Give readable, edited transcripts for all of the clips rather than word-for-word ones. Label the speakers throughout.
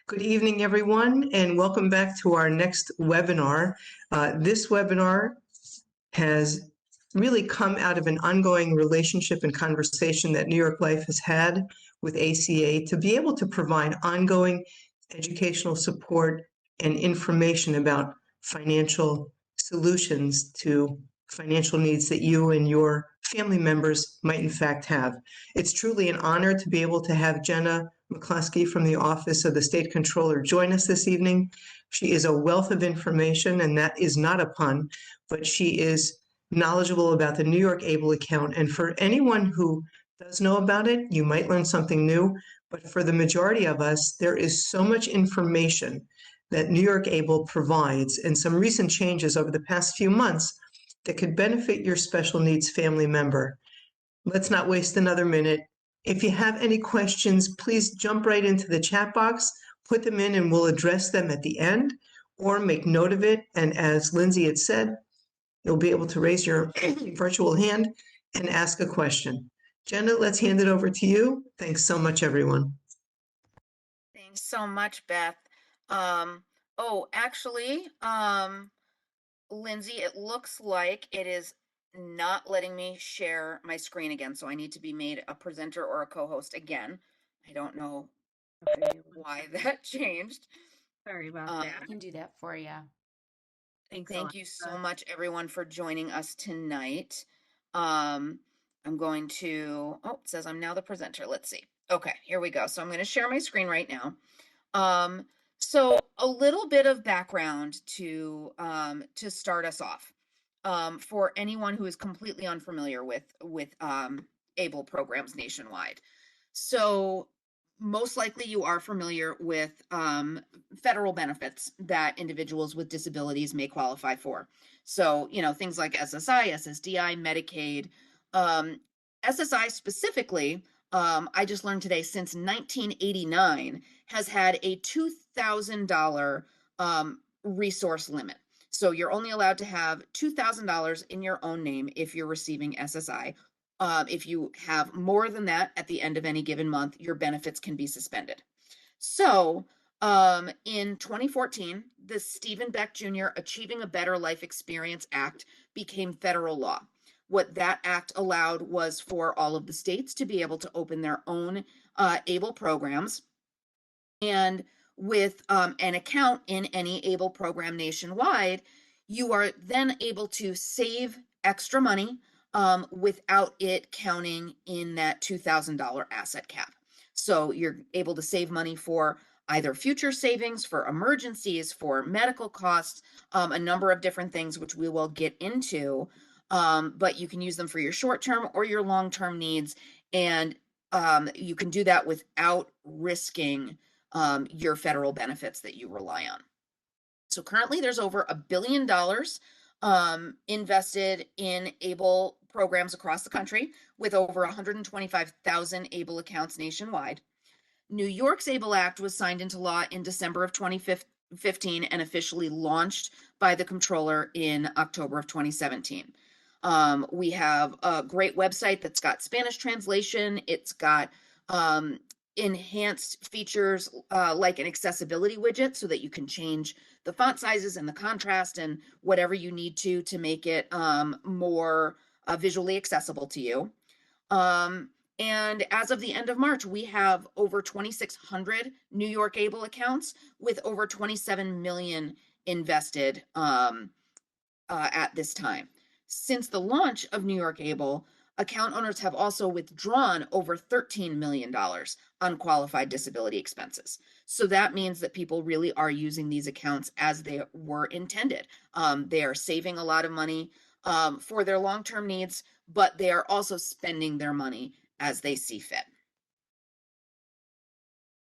Speaker 1: Good evening, everyone, and welcome back to our next webinar. This webinar has really come out of an ongoing relationship and conversation that New York Life has had with ACA to be able to provide ongoing educational support and information about financial solutions to financial needs that you and your family members might in fact have. It's truly an honor to be able to have Jenna McCluskey from the Office of the State Controller join us this evening. She is a wealth of information, and that is not a pun, but she is knowledgeable about the New York Able account. And for anyone who does know about it, you might learn something new. But for the majority of us, there is so much information that New York Able provides and some recent changes over the past few months that could benefit your special needs family member. Let's not waste another minute. If you have any questions, please jump right into the chat box, put them in, and we'll address them at the end, or make note of it. And as Lindsay had said, you'll be able to raise your virtual hand and ask a question. Jenna, let's hand it over to you. Thanks so much, everyone.
Speaker 2: Thanks so much, Beth. Actually, Lindsay, it looks like it is not letting me share my screen again, so I need to be made a presenter or a co-host again. I don't know why that changed.
Speaker 3: Sorry about that.
Speaker 4: I can do that for you.
Speaker 2: Thank you so much, everyone, for joining us tonight. I'm going to, it says I'm now the presenter. Let's see. Okay, here we go. So I'm going to share my screen right now. So a little bit of background to start us off, for anyone who is completely unfamiliar with ABLE programs nationwide. So most likely you are familiar with federal benefits that individuals with disabilities may qualify for. So, things like SSI, SSDI, Medicaid. SSI specifically, I just learned today, since 1989, has had a $2,000 resource limit. So you're only allowed to have $2,000 in your own name if you're receiving SSI. If you have more than that at the end of any given month, your benefits can be suspended. So in 2014, the Stephen Beck Jr. Achieving a Better Life Experience Act became federal law. What that act allowed was for all of the states to be able to open their own ABLE programs. And with an account in any ABLE program nationwide, you are then able to save extra money without it counting in that $2,000 asset cap. So you're able to save money for either future savings, for emergencies, for medical costs, a number of different things, which we will get into. But you can use them for your short-term or your long-term needs. And you can do that without risking your federal benefits that you rely on. So currently there's over $1 billion invested in ABLE programs across the country, with over 125,000 ABLE accounts nationwide. New York's ABLE Act was signed into law in December of 2015 and officially launched by the Comptroller in October of 2017. We have a great website that's got Spanish translation. It's got enhanced features like an accessibility widget so that you can change the font sizes and the contrast and whatever you need to make it more visually accessible to you. And as of the end of March, we have over 2,600 New York ABLE accounts with over 27 million invested at this time. Since the launch of New York ABLE, account owners have also withdrawn over $13 million on qualified disability expenses. So that means that people really are using these accounts as they were intended. They are saving a lot of money for their long-term needs, but they are also spending their money as they see fit.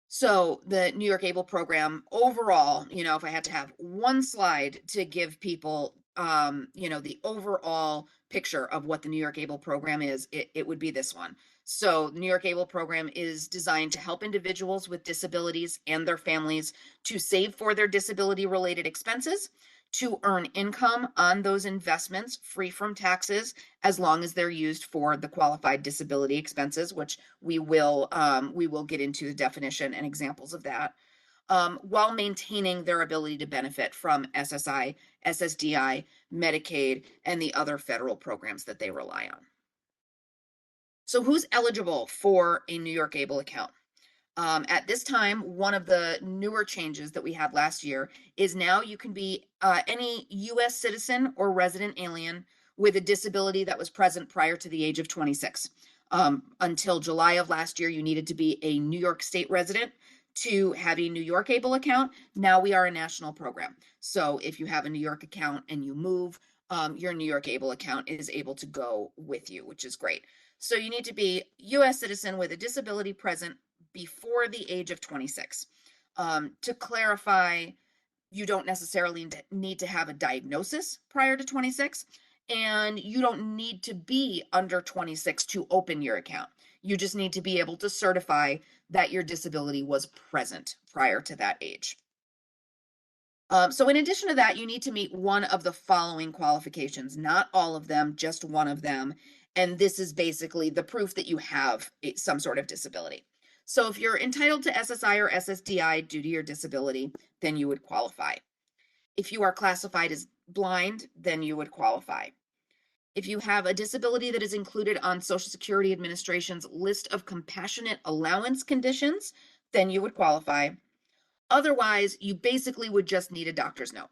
Speaker 2: So the New York ABLE program overall, if I had to have one slide to give people, the overall picture of what the New York ABLE program is, it would be this one. So the New York ABLE program is designed to help individuals with disabilities and their families to save for their disability-related expenses, to earn income on those investments free from taxes, as long as they're used for the qualified disability expenses, which we will get into the definition and examples of that. while maintaining their ability to benefit from SSI, SSDI, Medicaid, and the other federal programs that they rely on. So who's eligible for a New York Able account? At this time, one of the newer changes that we had last year is now you can be any US citizen or resident alien with a disability that was present prior to the age of 26. Until July of last year, you needed to be a New York State resident to have a New York Able account. Now we are a national program. So if you have a New York account and you move, your New York Able account is able to go with you, which is great. So you need to be US citizen with a disability present before the age of 26. To clarify, you don't necessarily need to have a diagnosis prior to 26, and you don't need to be under 26 to open your account. You just need to be able to certify that your disability was present prior to that age. So in addition to that, you need to meet one of the following qualifications, not all of them, just one of them. And this is basically the proof that you have some sort of disability. So if you're entitled to SSI or SSDI due to your disability, then you would qualify. If you are classified as blind, then you would qualify. If you have a disability that is included on Social Security Administration's list of compassionate allowance conditions, then you would qualify. Otherwise, you basically would just need a doctor's note.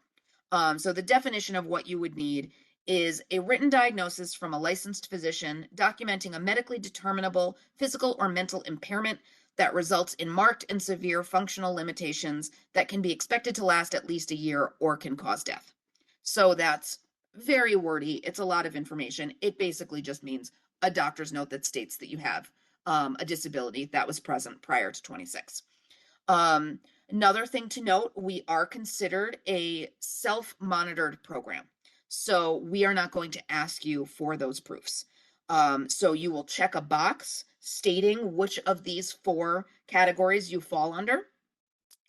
Speaker 2: So the definition of what you would need is a written diagnosis from a licensed physician documenting a medically determinable physical or mental impairment that results in marked and severe functional limitations that can be expected to last at least a year or can cause death. So that's very wordy. It's a lot of information. It basically just means a doctor's note that states that you have a disability that was present prior to 26. Another thing to note, we are considered a self-monitored program. So we are not going to ask you for those proofs. So you will check a box stating which of these 4 categories you fall under.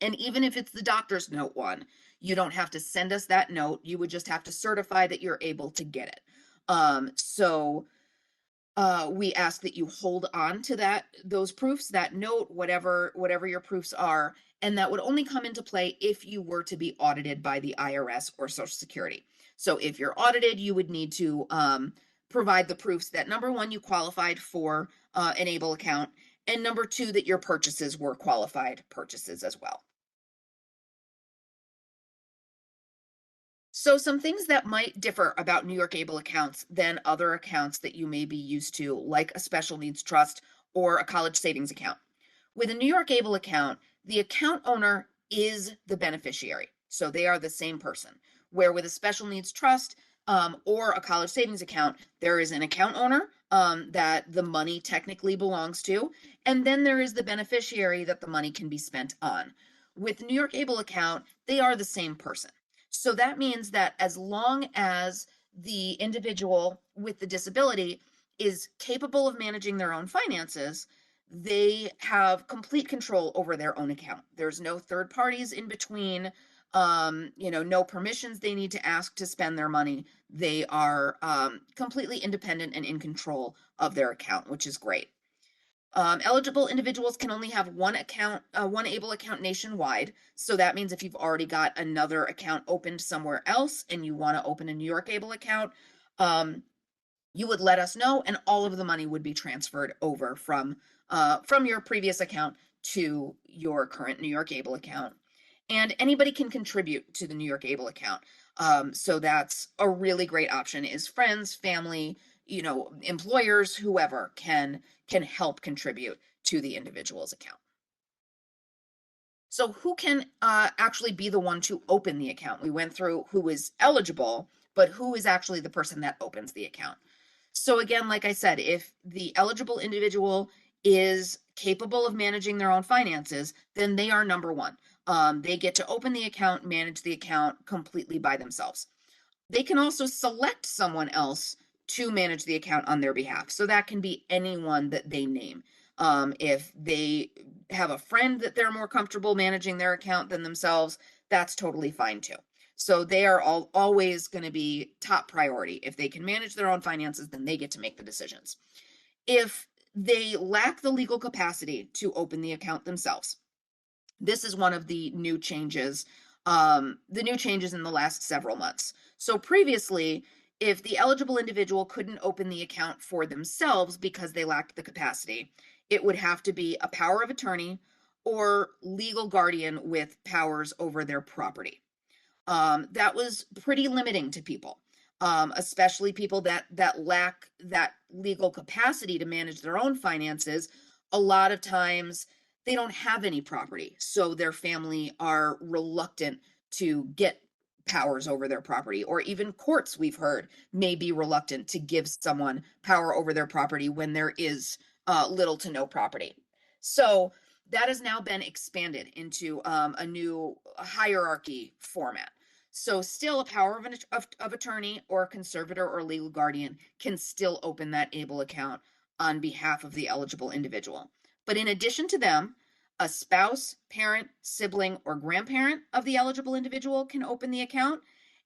Speaker 2: And even if it's the doctor's note one, you don't have to send us that note. You would just have to certify that you're able to get it. We ask that you hold on to those proofs, that note, whatever your proofs are, and that would only come into play if you were to be audited by the IRS or Social Security. So if you're audited, you would need to provide the proofs that number 1, you qualified for an ABLE account, and number 2, that your purchases were qualified purchases as well. So some things that might differ about New York ABLE accounts than other accounts that you may be used to, like a special needs trust or a college savings account. With a New York ABLE account, the account owner is the beneficiary. So they are the same person. Where with a special needs trust or a college savings account, there is an account owner that the money technically belongs to, and then there is the beneficiary that the money can be spent on. With New York ABLE account, they are the same person. So that means that as long as the individual with the disability is capable of managing their own finances, they have complete control over their own account. There's no third parties in between, no permissions they need to ask to spend their money. They are completely independent and in control of their account, which is great. Eligible individuals can only have one account, one ABLE account nationwide. So that means if you've already got another account opened somewhere else and you want to open a New York ABLE account, you would let us know, and all of the money would be transferred over from your previous account to your current New York ABLE account. And anybody can contribute to the New York ABLE account. So that's a really great option, is friends, family, employers, whoever can help contribute to the individual's account. So who can actually be the one to open the account? We went through who is eligible, but who is actually the person that opens the account? So again, like I said, if the eligible individual is capable of managing their own finances, then they are number 1. They get to open the account, manage the account completely by themselves. They can also select someone else to manage the account on their behalf. So that can be anyone that they name. If they have a friend that they're more comfortable managing their account than themselves, that's totally fine too. So they are always going to be top priority. If they can manage their own finances, then they get to make the decisions. If they lack the legal capacity to open the account themselves, This is one of the new changes, in the last several months. So previously, if the eligible individual couldn't open the account for themselves because they lacked the capacity, it would have to be a power of attorney or legal guardian with powers over their property. That was pretty limiting to people, especially people that lack that legal capacity to manage their own finances. A lot of times they don't have any property, so their family are reluctant to get powers over their property, or even courts, we've heard, may be reluctant to give someone power over their property when there is little to no property. So that has now been expanded into a new hierarchy format. So still a power of attorney or a conservator or legal guardian can still open that ABLE account on behalf of the eligible individual. But in addition to them, a spouse, parent, sibling, or grandparent of the eligible individual can open the account,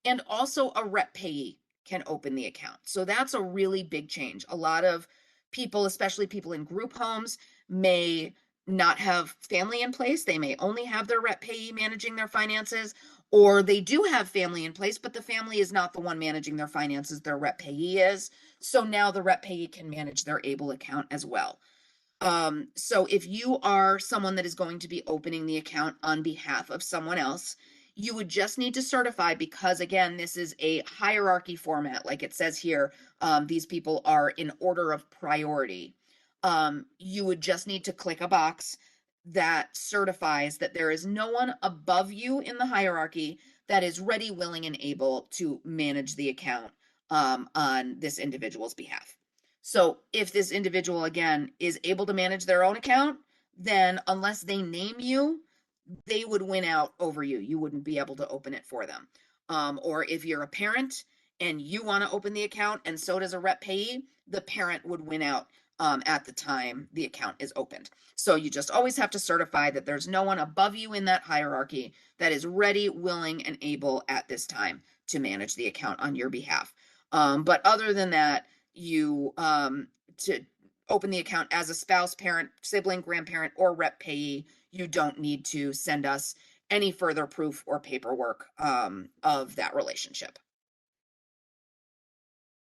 Speaker 2: and also a rep payee can open the account. So that's a really big change. A lot of people, especially people in group homes, may not have family in place. They may only have their rep payee managing their finances, or they do have family in place, but the family is not the one managing their finances, their rep payee is. So now the rep payee can manage their ABLE account as well. So if you are someone that is going to be opening the account on behalf of someone else, you would just need to certify, because again, this is a hierarchy format, like it says here. These people are in order of priority. You would just need to click a box that certifies that there is no one above you in the hierarchy that is ready, willing, and able to manage the account on this individual's behalf. So if this individual, again, is able to manage their own account, then unless they name you, they would win out over you. You wouldn't be able to open it for them. Or if you're a parent and you want to open the account and so does a rep payee, the parent would win out at the time the account is opened. So you just always have to certify that there's no one above you in that hierarchy that is ready, willing, and able at this time to manage the account on your behalf. But other than that, you to open the account as a spouse, parent, sibling, grandparent, or rep payee, you don't need to send us any further proof or paperwork of that relationship.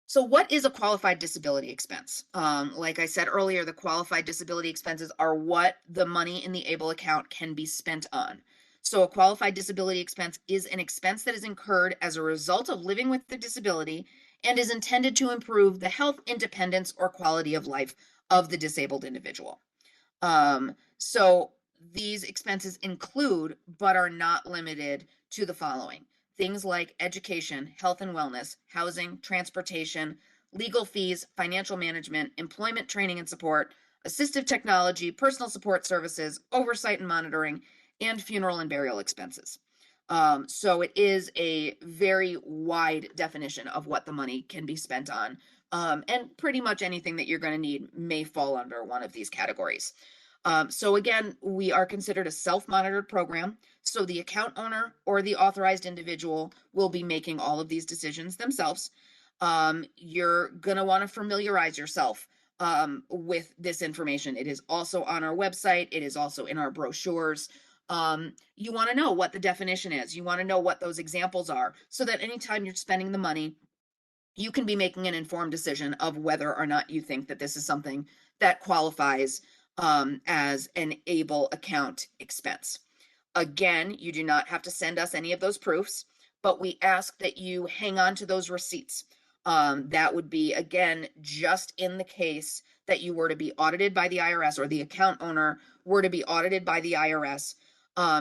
Speaker 2: So what is a qualified disability expense? Like I said earlier, the qualified disability expenses are what the money in the ABLE account can be spent on. So a qualified disability expense is an expense that is incurred as a result of living with the disability and is intended to improve the health, independence, or quality of life of the disabled individual. So these expenses include, but are not limited to, the following: things like education, health and wellness, housing, transportation, legal fees, financial management, employment training and support, assistive technology, personal support services, oversight and monitoring, and funeral and burial expenses. So it is a very wide definition of what the money can be spent on. And pretty much anything that you're going to need may fall under one of these categories. So again, we are considered a self-monitored program. So the account owner or the authorized individual will be making all of these decisions themselves. You're going to want to familiarize yourself with this information. It is also on our website. It is also in our brochures. You want to know what the definition is. You want to know what those examples are, so that anytime you're spending the money, you can be making an informed decision of whether or not you think that this is something that qualifies as an ABLE account expense. Again, you do not have to send us any of those proofs, but we ask that you hang on to those receipts. That would be, again, just in the case that you were to be audited by the IRS, or the account owner were to be audited by the IRS.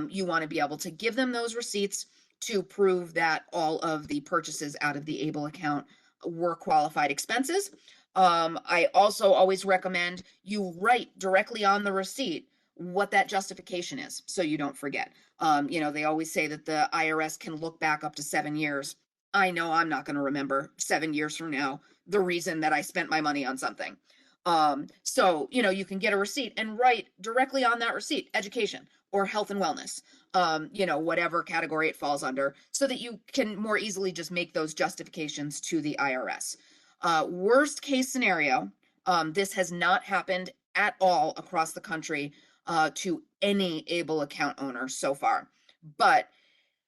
Speaker 2: You want to be able to give them those receipts to prove that all of the purchases out of the ABLE account were qualified expenses. I also always recommend you write directly on the receipt what that justification is, so you don't forget. They always say that the IRS can look back up to 7 years. I know I'm not going to remember 7 years from now the reason that I spent my money on something. So you can get a receipt and write directly on that receipt, education or health and wellness, whatever category it falls under, so that you can more easily just make those justifications to the IRS. Worst case scenario, this has not happened at all across the country. to any able account owner so far. But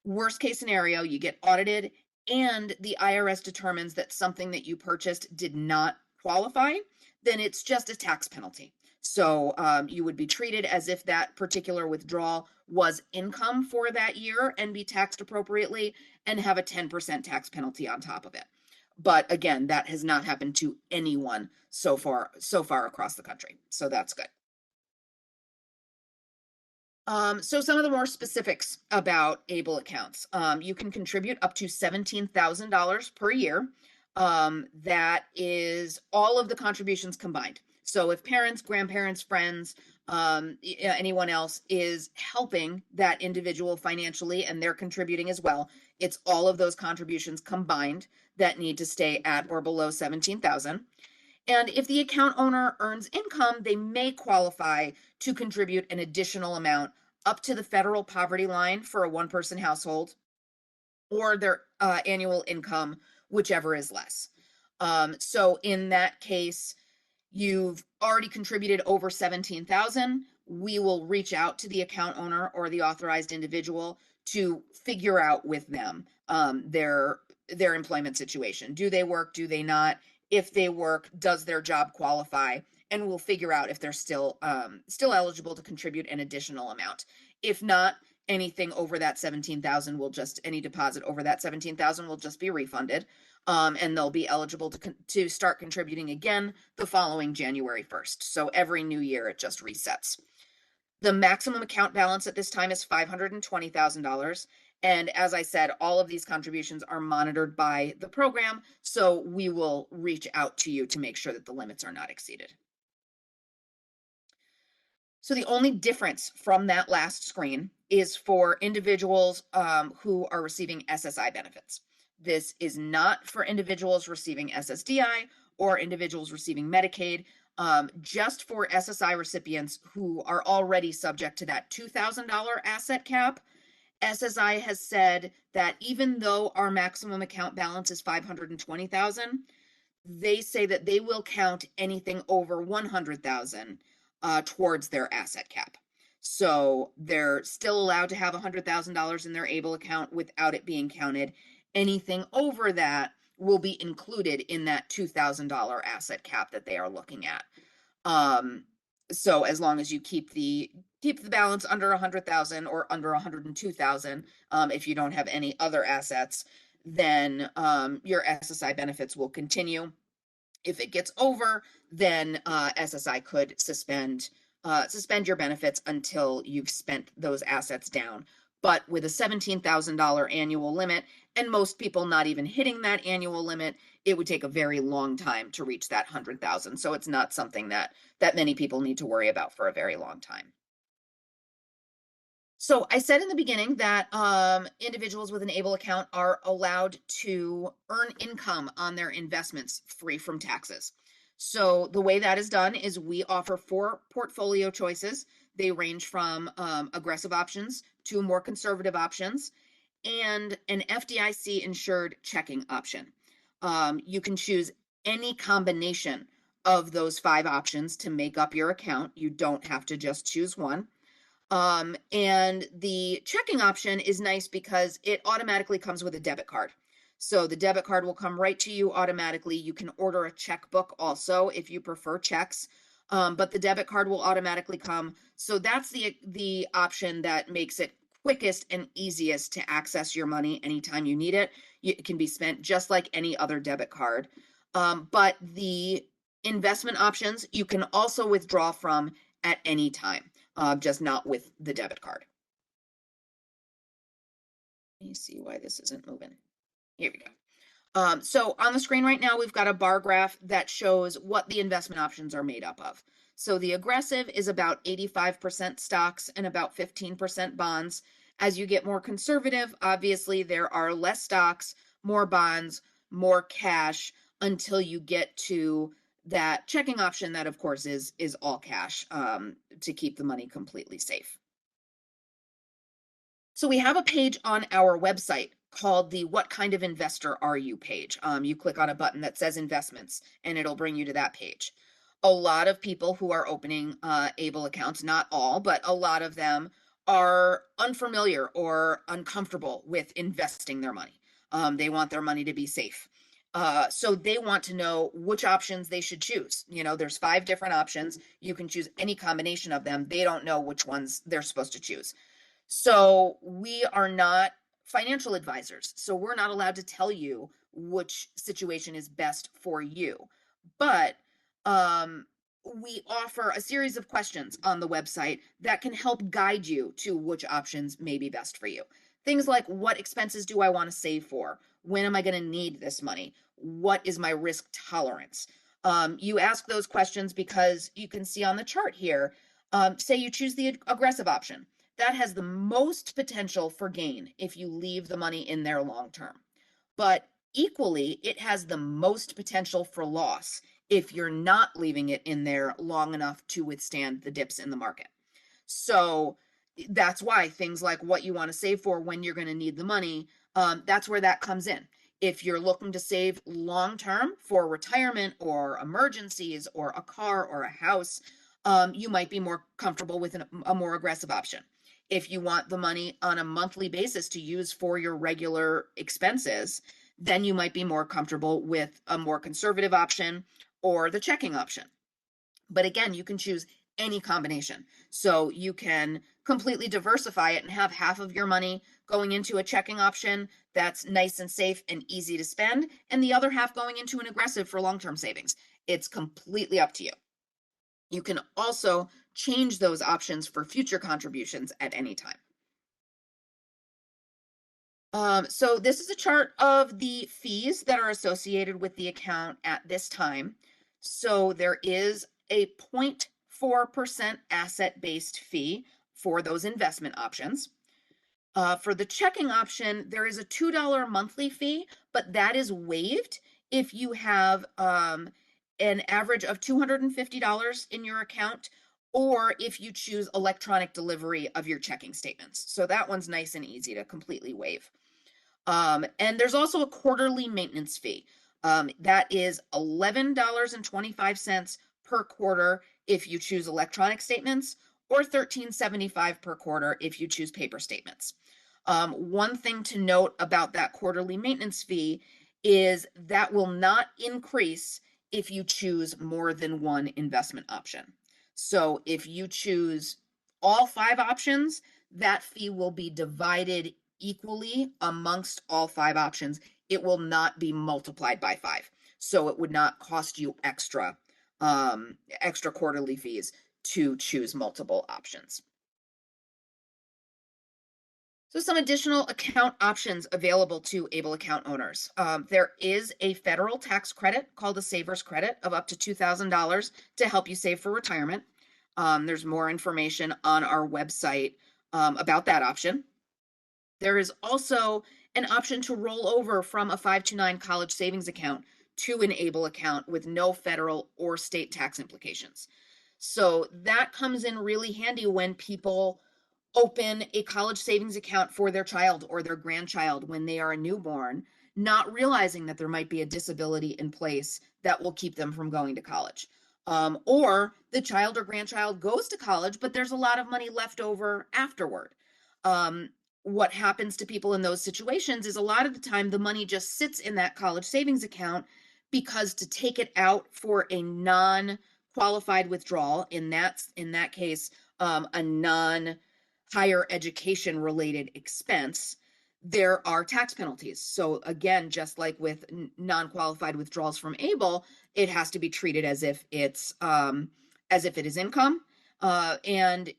Speaker 2: worst case scenario, you get audited and the IRS determines that something that you purchased did not qualify, then it's just a tax penalty. So you would be treated as if that particular withdrawal was income for that year and be taxed appropriately and have a 10% tax penalty on top of it. But again, that has not happened to anyone so far across the country. So that's good. So some of the more specifics about ABLE accounts. You can contribute up to $17,000 per year. That is all of the contributions combined. So if parents, grandparents, friends, anyone else is helping that individual financially and they're contributing as well, it's all of those contributions combined that need to stay at or below 17,000. And if the account owner earns income, they may qualify to contribute an additional amount up to the federal poverty line for a one-person household or their annual income, whichever is less. So in that case, you've already contributed over 17,000. We will reach out to the account owner or the authorized individual to figure out with them their employment situation. Do they work? Do they not? If they work, does their job qualify? And we'll figure out if they're still eligible to contribute an additional amount. If not, anything over that 17,000 will just, any deposit over that 17,000 will just be refunded. And they'll be eligible to start contributing again the following January 1st. So every new year it just resets. The maximum account balance at this time is $520,000. And as I said, all of these contributions are monitored by the program. So we will reach out to you to make sure that the limits are not exceeded. So the only difference from that last screen is for individuals who are receiving SSI benefits. This is not for individuals receiving SSDI or individuals receiving Medicaid, just for SSI recipients who are already subject to that $2,000 asset cap. SSI has said that even though our maximum account balance is $520,000, they say that they will count anything over $100,000 towards their asset cap. So they're still allowed to have $100,000 in their ABLE account without it being counted. Anything over that will be included in that $2,000 asset cap that they are looking at. So as long as you keep the balance under 100,000 or under 102,000, if you don't have any other assets, then your SSI benefits will continue. If it gets over, then SSI could suspend your benefits until you've spent those assets down. But with a $17,000 annual limit, and most people not even hitting that annual limit, it would take a very long time to reach that 100,000. So it's not something that many people need to worry about for a very long time. So I said in the beginning that individuals with an ABLE account are allowed to earn income on their investments free from taxes. So the way that is done is we offer 4 portfolio choices. They range from aggressive options to more conservative options and an FDIC insured checking option. You can choose any combination of those 5 options to make up your account. You don't have to just choose one. And the checking option is nice because it automatically comes with a debit card. So the debit card will come right to you automatically. You can order a checkbook also if you prefer checks, but the debit card will automatically come. So that's the option that makes it quickest and easiest to access your money anytime you need it. It can be spent just like any other debit card. But the investment options you can also withdraw from at any time, just not with the debit card. Let me see why this isn't moving. Here we go. So on the screen right now, we've got a bar graph that shows what the investment options are made up of. So the aggressive is about 85% stocks and about 15% bonds. As you get more conservative, obviously there are less stocks, more bonds, more cash until you get to that checking option that of course is all cash to keep the money completely safe. So we have a page on our website called the What Kind of Investor Are You page. You click on a button that says investments and it'll bring you to that page. a lot of people who are opening ABLE accounts, not all, but a lot of them are unfamiliar or uncomfortable with investing their money. They want their money to be safe. So they want to know which options they should choose. You know, there's 5 different options. You can choose any combination of them. They don't know which ones they're supposed to choose. So we are not financial advisors. So we're not allowed to tell you which situation is best for you. But um, we offer a series of questions on the website that can help guide you to which options may be best for you. Things like, what expenses do I want to save for? When am I going to need this money? What is my risk tolerance? You ask those questions because you can see on the chart here, say you choose the aggressive option. That has the most potential for gain if you leave the money in there long term. But equally, it has the most potential for loss if you're not leaving it in there long enough to withstand the dips in the market. So that's why things like what you want to save for when you're going to need the money, that's where that comes in. If you're looking to save long term for retirement or emergencies or a car or a house, you might be more comfortable with a more aggressive option. If you want the money on a monthly basis to use for your regular expenses, then you might be more comfortable with a more conservative option or the checking option. But again, you can choose any combination. So you can completely diversify it and have half of your money going into a checking option that's nice and safe and easy to spend, and the other half going into an aggressive for long-term savings. It's completely up to you. You can also change those options for future contributions at any time. So this is a chart of the fees that are associated with the account at this time. So there is a 0.4% asset-based fee for those investment options. For the checking option, there is a $2 monthly fee, but that is waived if you have an average of $250 in your account, or if you choose electronic delivery of your checking statements. So that one's nice and easy to completely waive. And there's also a quarterly maintenance fee. That is $11.25 per quarter if you choose electronic statements, or $13.75 per quarter if you choose paper statements. One thing to note about that quarterly maintenance fee is that will not increase if you choose more than one investment option. So if you choose all 5 options, that fee will be divided equally amongst all 5 options. It will not be multiplied by 5. So it would not cost you extra quarterly fees to choose multiple options. So some additional account options available to ABLE account owners. There is a federal tax credit called a Saver's Credit of up to $2,000 to help you save for retirement. There's more information on our website about that option. There is also an option to roll over from a 529 college savings account to an ABLE account with no federal or state tax implications. So that comes in really handy when people open a college savings account for their child or their grandchild when they are a newborn, not realizing that there might be a disability in place that will keep them from going to college. Or the child or grandchild goes to college, but there's a lot of money left over afterward. What happens to people in those situations is a lot of the time the money just sits in that college savings account because to take it out for a non-qualified withdrawal, in that case, a non-higher education related expense, there are tax penalties. So again, just like with non-qualified withdrawals from ABLE, it has to be treated as if it is income, and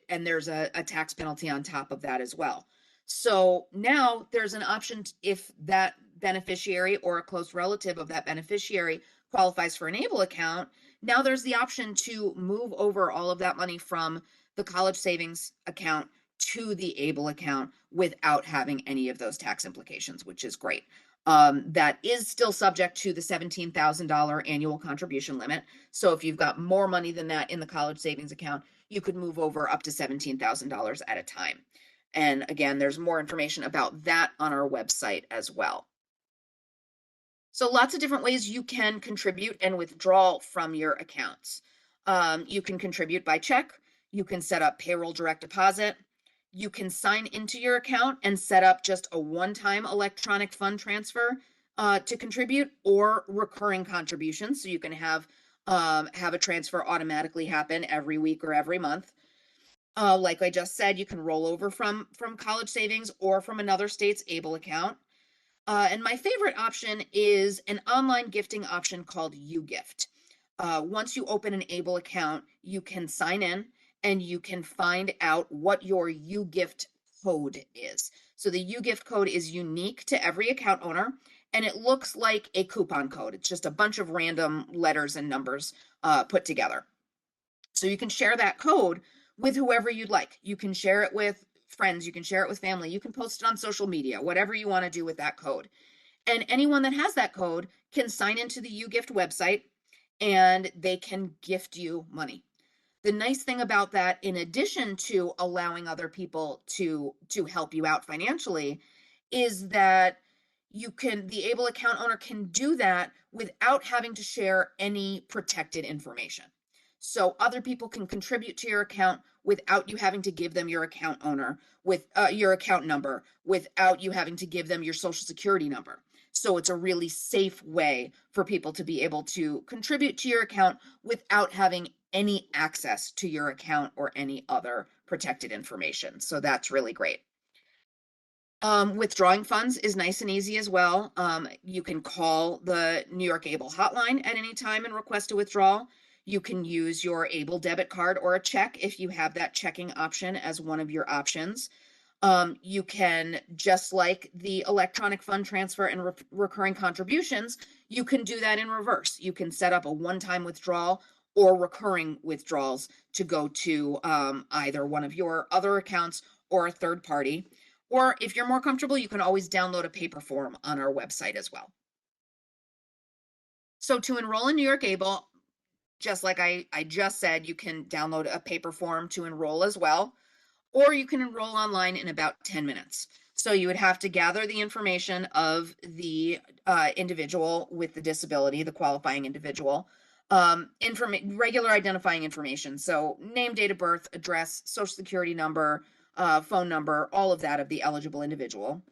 Speaker 2: there's a tax penalty on top of that as well. So now there's an option if that beneficiary or a close relative of that beneficiary qualifies for an ABLE account. Now there's the option to move over all of that money from the college savings account to the ABLE account without having any of those tax implications, which is great. That is still subject to the $17,000 annual contribution limit. So if you've got more money than that in the college savings account, you could move over up to $17,000 at a time. And again, there's more information about that on our website as well. So lots of different ways you can contribute and withdraw from your accounts. You can contribute by check. You can set up payroll direct deposit. You can sign into your account and set up just a one-time electronic fund transfer to contribute, or recurring contributions. So you can have a transfer automatically happen every week or every month. Like I just said, you can roll over from college savings or from another state's ABLE account. And my favorite option is an online gifting option called UGift. Once you open an ABLE account, you can sign in and you can find out what your UGift code is. So the UGift code is unique to every account owner, and it looks like a coupon code. It's just a bunch of random letters and numbers put together. So you can share that code with whoever you'd like. You can share it with friends, you can share it with family, you can post it on social media, whatever you want to do with that code. And anyone that has that code can sign into the UGift website and they can gift you money. The nice thing about that, in addition to allowing other people to help you out financially, is that the ABLE account owner can do that without having to share any protected information. So other people can contribute to your account without you having to give them your account owner with your account number, without you having to give them your social security number. So it's a really safe way for people to be able to contribute to your account without having any access to your account or any other protected information. So that's really great. Withdrawing funds is nice and easy as well. You can call the New York ABLE hotline at any time and request a withdrawal. You can use your ABLE debit card or a check if you have that checking option as one of your options. You can, just like the electronic fund transfer and recurring contributions, you can do that in reverse. You can set up a one-time withdrawal or recurring withdrawals to go to either one of your other accounts or a third party. Or if you're more comfortable, you can always download a paper form on our website as well. So to enroll in New York ABLE, just like I just said, you can download a paper form to enroll as well, or you can enroll online in about 10 minutes. So you would have to gather the information of the individual with the disability, the qualifying individual, regular identifying information. So name, date of birth, address, social security number, phone number, all of that of the eligible individual.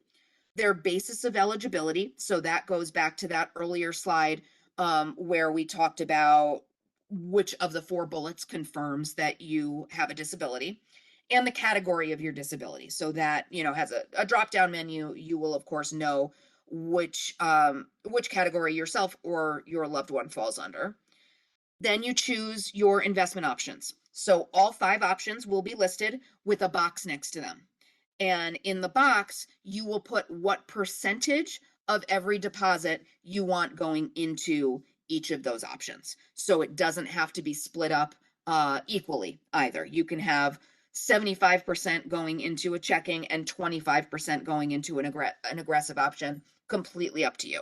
Speaker 2: Their basis of eligibility. So that goes back to that earlier slide where we talked about which of the 4 bullets confirms that you have a disability, and the category of your disability. So that, has a drop-down menu. You will of course know which category yourself or your loved one falls under. Then you choose your investment options. So all 5 options will be listed with a box next to them. And in the box, you will put what percentage of every deposit you want going into each of those options. So it doesn't have to be split up equally either. You can have 75% going into a checking and 25% going into an aggressive option, completely up to you.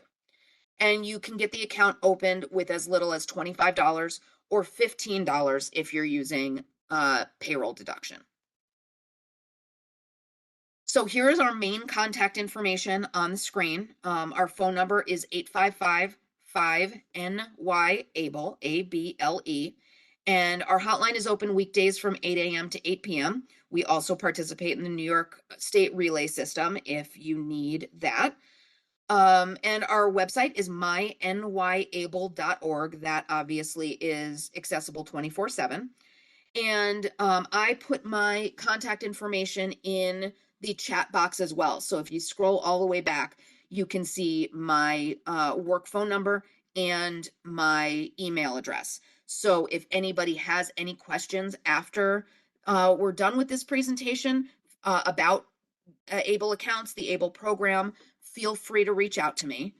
Speaker 2: And you can get the account opened with as little as $25 or $15 if you're using payroll deduction. So here is our main contact information on the screen. Our phone number is 855-5NY-ABLE, A-B-L-E. And our hotline is open weekdays from 8 a.m. to 8 p.m. We also participate in the New York State Relay System if you need that. And our website is mynYable.org. That obviously is accessible 24/7. And I put my contact information in the chat box as well. So if you scroll all the way back, you can see my work phone number and my email address. So if anybody has any questions after we're done with this presentation about ABLE accounts, the ABLE program, feel free to reach out to me.